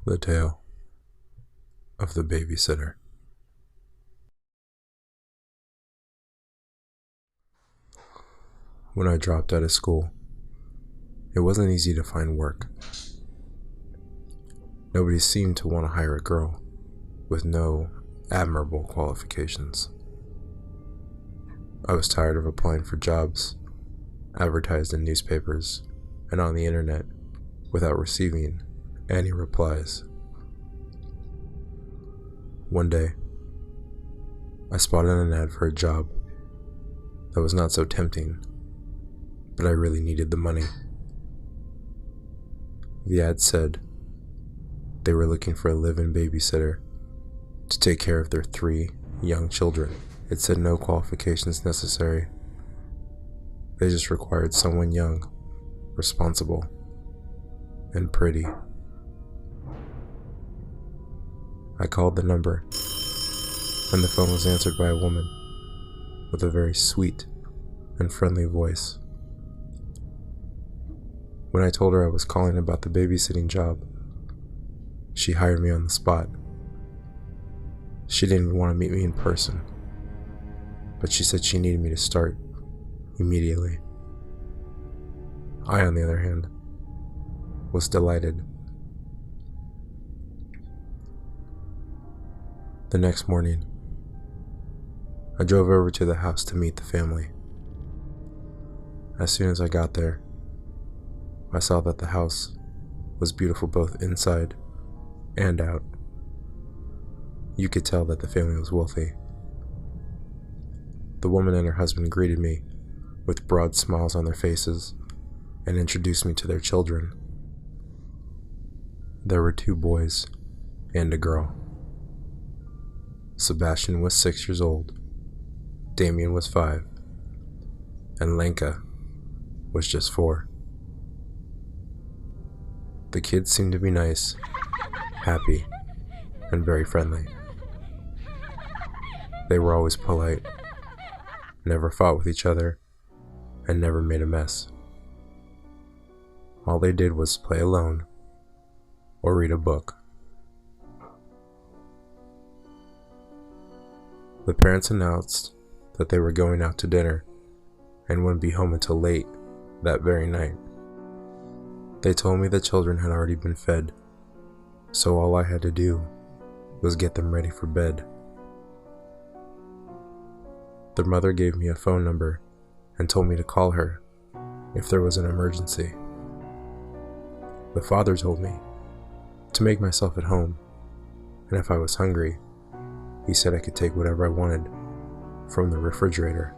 The Tale of the Babysitter. When I dropped out of school, it wasn't easy to find work. Nobody seemed to want to hire a girl with no admirable qualifications. I was tired of applying for jobs advertised in newspapers and on the internet without receiving any replies. One day, I spotted an ad for a job that was not so tempting, but I really needed the money. The ad said they were looking for a live-in babysitter to take care of their 3 young children. It said no qualifications necessary. They just required someone young, responsible, and pretty. I called the number, and the phone was answered by a woman with a very sweet and friendly voice. When I told her I was calling about the babysitting job, she hired me on the spot. She didn't even want to meet me in person, but she said she needed me to start immediately. I, on the other hand, was delighted. The next morning, I drove over to the house to meet the family. As soon as I got there, I saw that the house was beautiful both inside and out. You could tell that the family was wealthy. The woman and her husband greeted me with broad smiles on their faces and introduced me to their children. There were 2 boys and a girl. Sebastian was 6 years old, Damien was 5, and Lenka was just 4. The kids seemed to be nice, happy, and very friendly. They were always polite, never fought with each other, and never made a mess. All they did was play alone or read a book. The parents announced that they were going out to dinner and wouldn't be home until late that very night. They told me the children had already been fed, so all I had to do was get them ready for bed. Their mother gave me a phone number and told me to call her if there was an emergency. The father told me to make myself at home, and if I was hungry, he said I could take whatever I wanted from the refrigerator.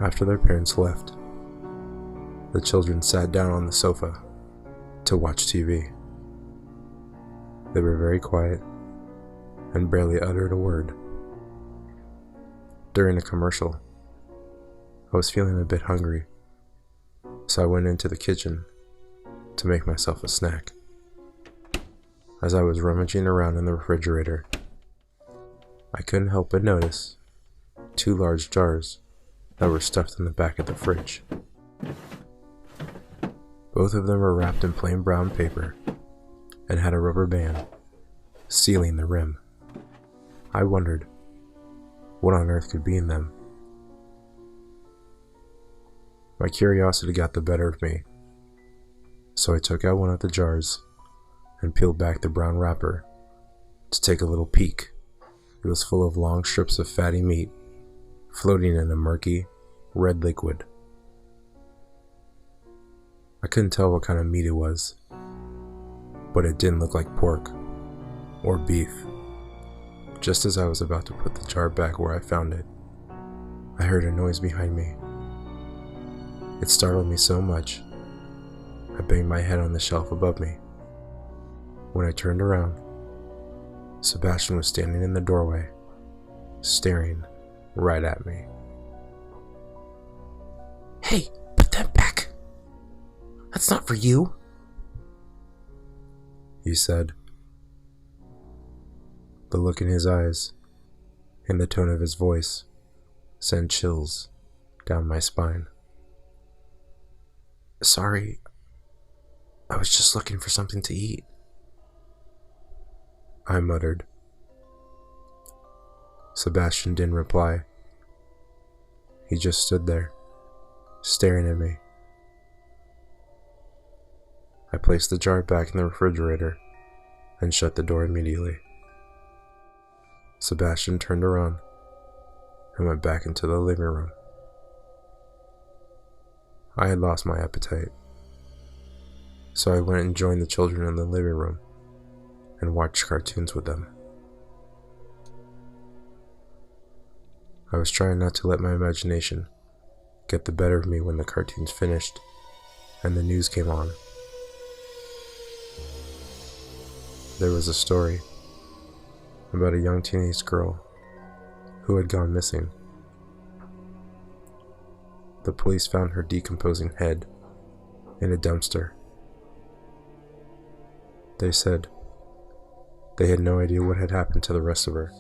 After their parents left, the children sat down on the sofa to watch TV. They were very quiet and barely uttered a word. During a commercial, I was feeling a bit hungry, so I went into the kitchen to make myself a snack. As I was rummaging around in the refrigerator, I couldn't help but notice 2 large jars that were stuffed in the back of the fridge. Both of them were wrapped in plain brown paper and had a rubber band sealing the rim. I wondered what on earth could be in them. My curiosity got the better of me, so I took out one of the jars and peeled back the brown wrapper to take a little peek. It was full of long strips of fatty meat floating in a murky, red liquid. I couldn't tell what kind of meat it was, but it didn't look like pork or beef. Just as I was about to put the jar back where I found it, I heard a noise behind me. It startled me so much, I banged my head on the shelf above me. When I turned around, Sebastian was standing in the doorway, staring right at me. "Hey, put that back. That's not for you," he said. The look in his eyes and the tone of his voice sent chills down my spine. "Sorry, I was just looking for something to eat, I muttered. Sebastian didn't reply. He just stood there, staring at me. I placed the jar back in the refrigerator and shut the door immediately. Sebastian turned around and went back into the living room. I had lost my appetite, so I went and joined the children in the living room and watched cartoons with them. I was trying not to let my imagination get the better of me when the cartoons finished and the news came on. There was a story about a young teenage girl who had gone missing. The police found her decomposing head in a dumpster. They said they had no idea what had happened to the rest of her.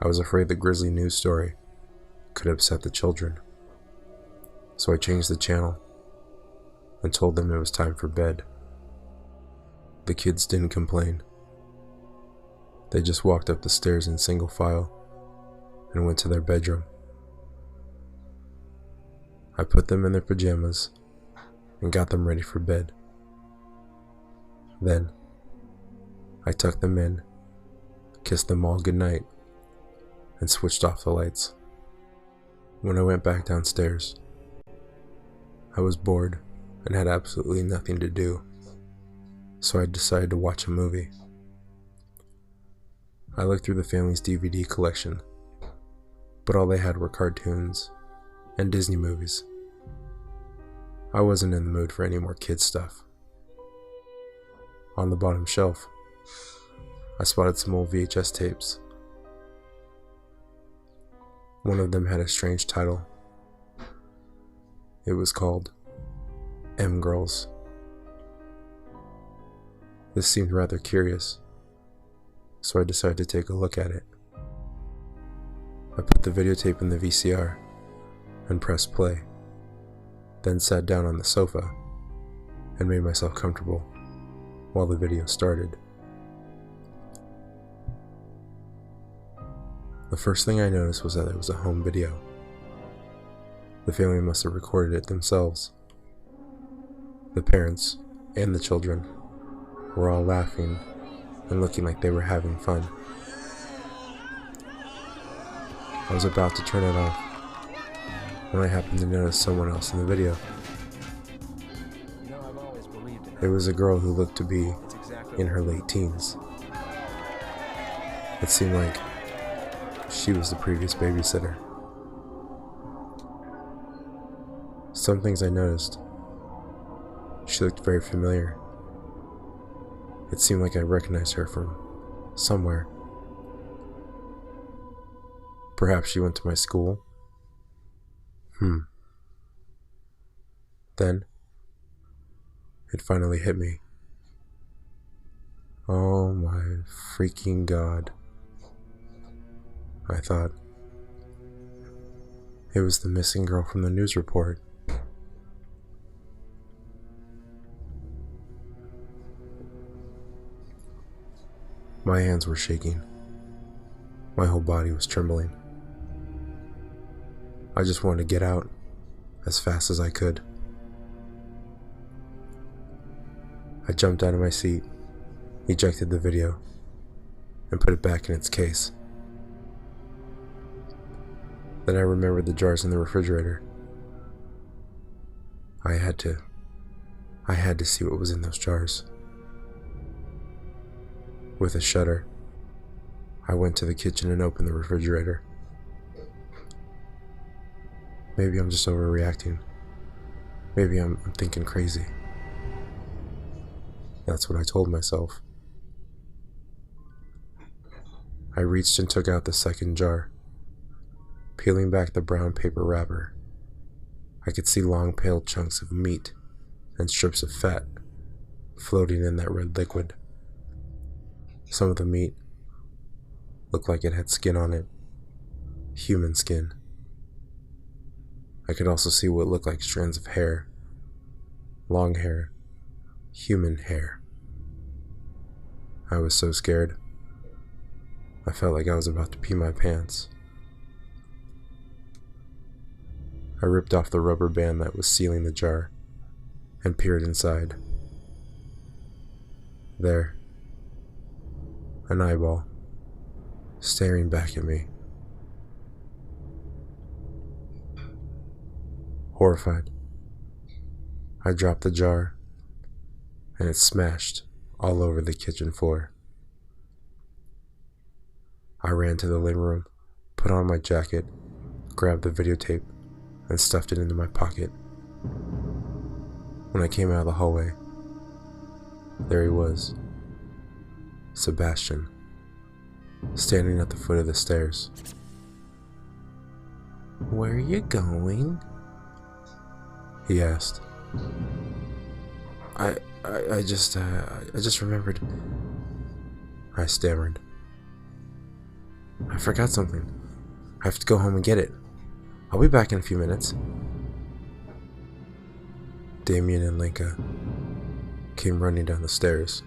I was afraid the grisly news story could upset the children, so I changed the channel and told them it was time for bed. The kids didn't complain. They just walked up the stairs in single file and went to their bedroom. I put them in their pajamas and got them ready for bed. Then, I tucked them in, kissed them all goodnight, and switched off the lights. When I went back downstairs, I was bored and had absolutely nothing to do, so I decided to watch a movie. I looked through the family's DVD collection, but all they had were cartoons and Disney movies. I wasn't in the mood for any more kids stuff. On the bottom shelf, I spotted some old VHS tapes. One of them had a strange title. It was called M Girls. This seemed rather curious, so I decided to take a look at it. I put the videotape in the VCR and pressed play, then sat down on the sofa and made myself comfortable while the video started. The first thing I noticed was that it was a home video. The family must have recorded it themselves. The parents and the children were all laughing and looking like they were having fun. I was about to turn it off when I happened to notice someone else in the video. It was a girl who looked to be in her late teens. It seemed like she was the previous babysitter. Some things I noticed. She looked very familiar. It seemed like I recognized her from somewhere. Perhaps she went to my school. Then, it finally hit me. Oh my freaking God, I thought. It was the missing girl from the news report. My hands were shaking. My whole body was trembling. I just wanted to get out as fast as I could. I jumped out of my seat, ejected the video, and put it back in its case. Then I remembered the jars in the refrigerator. I had to see what was in those jars. With a shudder, I went to the kitchen and opened the refrigerator. Maybe I'm just overreacting. Maybe I'm thinking crazy. That's what I told myself. I reached and took out the second jar. Peeling back the brown paper wrapper, I could see long pale chunks of meat and strips of fat floating in that red liquid. Some of the meat looked like it had skin on it, human skin. I could also see what looked like strands of hair, long hair, human hair. I was so scared. I felt like I was about to pee my pants. I ripped off the rubber band that was sealing the jar and peered inside. There, an eyeball, staring back at me. Horrified, I dropped the jar, and it smashed all over the kitchen floor. I ran to the living room, put on my jacket, grabbed the videotape, and stuffed it into my pocket. When I came out of the hallway, there he was, Sebastian, standing at the foot of the stairs. "Where are you going?" he asked. I just remembered. I stammered. "I forgot something. I have to go home and get it. I'll be back in a few minutes." Damien and Linka came running down the stairs.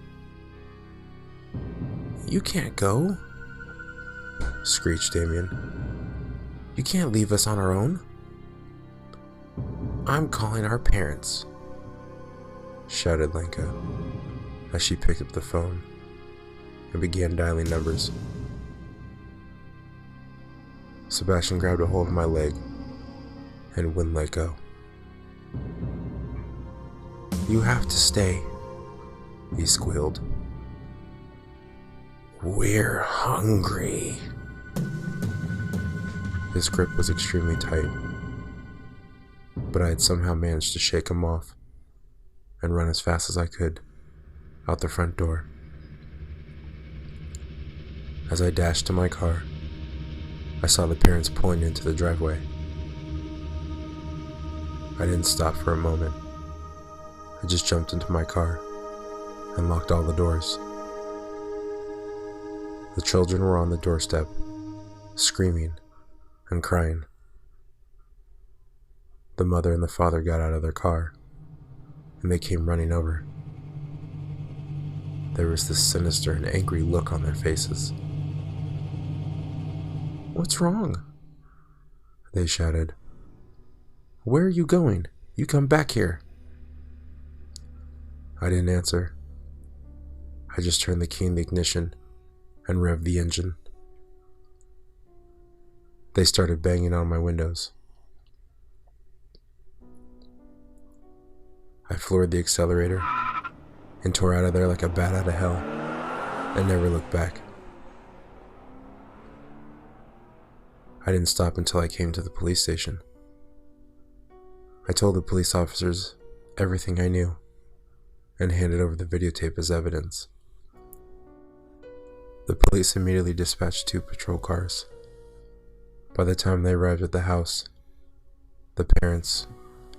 "You can't go," screeched Damien. "You can't leave us on our own." "I'm calling our parents," shouted Linka as she picked up the phone and began dialing numbers. Sebastian grabbed a hold of my leg and wouldn't let go. "You have to stay," he squealed. "We're hungry." His grip was extremely tight, but I had somehow managed to shake him off and run as fast as I could out the front door. As I dashed to my car, I saw the parents pulling into the driveway. I didn't stop for a moment. I just jumped into my car and locked all the doors. The children were on the doorstep, screaming and crying. The mother and the father got out of their car, and they came running over. There was this sinister and angry look on their faces. "What's wrong?" they shouted. "Where are you going? You come back here." I didn't answer. I just turned the key in the ignition and revved the engine. They started banging on my windows. I floored the accelerator and tore out of there like a bat out of hell and never looked back. I didn't stop until I came to the police station. I told the police officers everything I knew and handed over the videotape as evidence. The police immediately dispatched 2 patrol cars. By the time they arrived at the house, the parents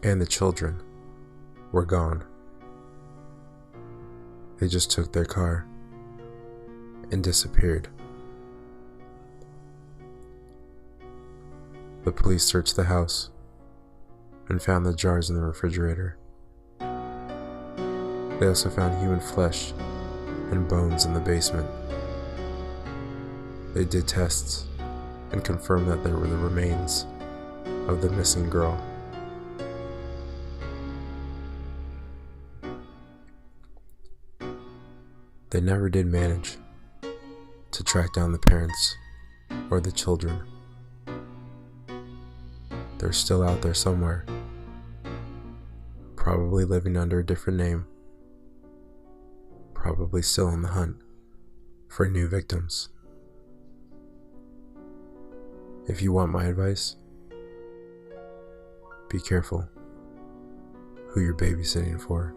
and the children were gone. They just took their car and disappeared. The police searched the house and found the jars in the refrigerator. They also found human flesh and bones in the basement. They did tests and confirmed that they were the remains of the missing girl. They never did manage to track down the parents or the children. They're still out there somewhere, probably living under a different name, probably still on the hunt for new victims. If you want my advice, be careful who you're babysitting for.